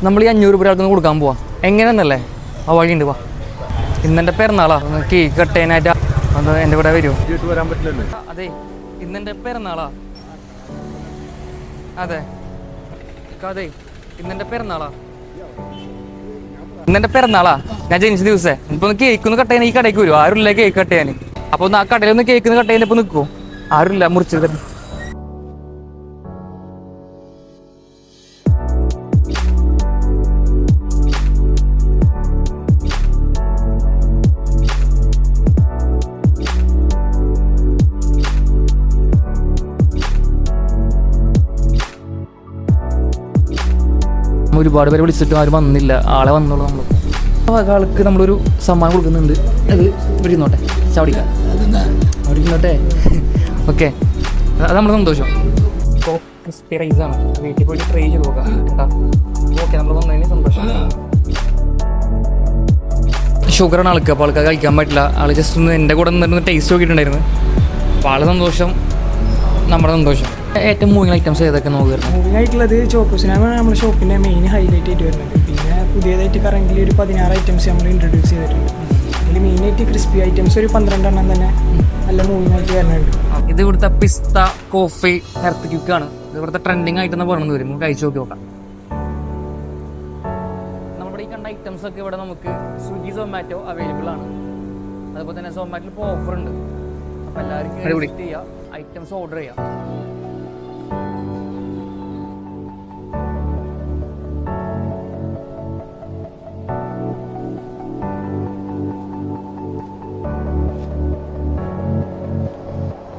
നമ്മൾ ഈ 500 രൂപ ആൾക്കൊന്ന് കൊടുക്കാൻ പോവാ എങ്ങനെയെന്നല്ലേ ആ വഴിയുണ്ട് വാ. ഇന്നെൻ്റെ പിറന്നാളാ, കേക്ക് കട്ട് ചെയ്യാനായിട്ട് അത് എൻ്റെ കൂടെ വരുമോ? വരാൻ പറ്റില്ലല്ലോ. അതെ ഇന്നെൻ്റെ പിറന്നാളാ. അതെ അതെ ഇന്നെൻ്റെ പിറന്നാളാ. ഇന്നെൻ്റെ പിറന്നാളാ, ഞാൻ ജനിച്ച ദിവസേ. ഇപ്പൊ ഒന്ന് കേക്ക് ഒന്ന് കട്ട് ചെയ്യാൻ ഈ കടയ്ക്ക് വരുമോ? ആരുമില്ല കേക്ക് കട്ട് ചെയ്യാൻ. അപ്പൊ ഒന്ന് ആ കടയിൽ ഒന്ന് കേക്ക് ഒന്ന് കട്ട് ചെയ്യാൻ ഇപ്പൊ നിൽക്കുമോ? ആരുമില്ല മുറിച്ചത്. ഒരുപാട് പേരെ വിളിച്ചിട്ടും ആരും വന്നില്ല. ആളെ വന്നോളൂ. നമ്മൾ ആൾക്ക് നമ്മളൊരു സമ്മാനം കൊടുക്കുന്നുണ്ട്. അത് ഇവിടെ ഇരുന്നോട്ടെ, ചവിടിക്കാം അവിടെ ഇരുന്നോട്ടെ. ഓക്കെ, അത് നമ്മുടെ സന്തോഷം. ഇപ്പോൾ ക്രിസ്പി റൈസാണ്, വീട്ടിൽ പോയിട്ട് ട്രൈ ചെയ്ത് നോക്കാം കേട്ടോ. ഓക്കെ, നമ്മൾ വന്നതിന് സന്തോഷം. ഷുഗറാണ് ആൾക്ക്, അപ്പോൾ ആൾക്ക് കഴിക്കാൻ പറ്റില്ല. ആൾ ജസ്റ്റ് ഒന്ന് എൻ്റെ കൂടെ നിന്നിട്ട് ടേസ്റ്റ് നോക്കിയിട്ടുണ്ടായിരുന്നു. അപ്പോൾ ആളെ സന്തോഷം നമ്മുടെ സന്തോഷം. ഏറ്റവും മൂവിങ് ഐറ്റംസ് ഏതൊക്കെ നോക്കുമായിരുന്നു? മൂവിങ് ആയിട്ടുള്ളത് ചോക്കോസിനാണ് നമ്മുടെ ഷോപ്പിൻ്റെ മെയിൻ ഹൈലൈറ്റ് ആയിട്ട് വരുന്നത്. പിന്നെ പുതിയതായിട്ട് കറൻ്റ് ഒരു 16 ഐറ്റംസ് നമ്മൾ ഇൻട്രൊഡ്യൂസ് ചെയ്തിട്ടുണ്ട്. അതിൽ മെയിനായിട്ട് ക്രിസ്പി ഐറ്റംസ് ഒരു 12 എണ്ണം തന്നെ നല്ല മൂവിങ് ആയിട്ട് വരുന്നുണ്ട്. ഇത് ഇവിടുത്തെ പിസ്ത കോഫി ഹെർത്ത് ക്യൂക്കാണ്. ഇത് ഇവിടുത്തെ ട്രെൻഡിങ് ആയിട്ടെന്ന് പറഞ്ഞു വരും. കഴിച്ചു നോക്കി നോക്കാം. നമ്മുടെ ഈ കണ്ട ഐറ്റംസ് ഒക്കെ ഇവിടെ നമുക്ക് സ്വിഗ്ഗി സൊമാറ്റോ അവൈലബിൾ ആണ്. അതുപോലെ തന്നെ സൊമാറ്റോയിൽ ഇപ്പോൾ ഓഫർ ഉണ്ട്. അപ്പോൾ എല്ലാവർക്കും ചെയ്യാം, ഐറ്റംസ് ഓർഡർ ചെയ്യാം.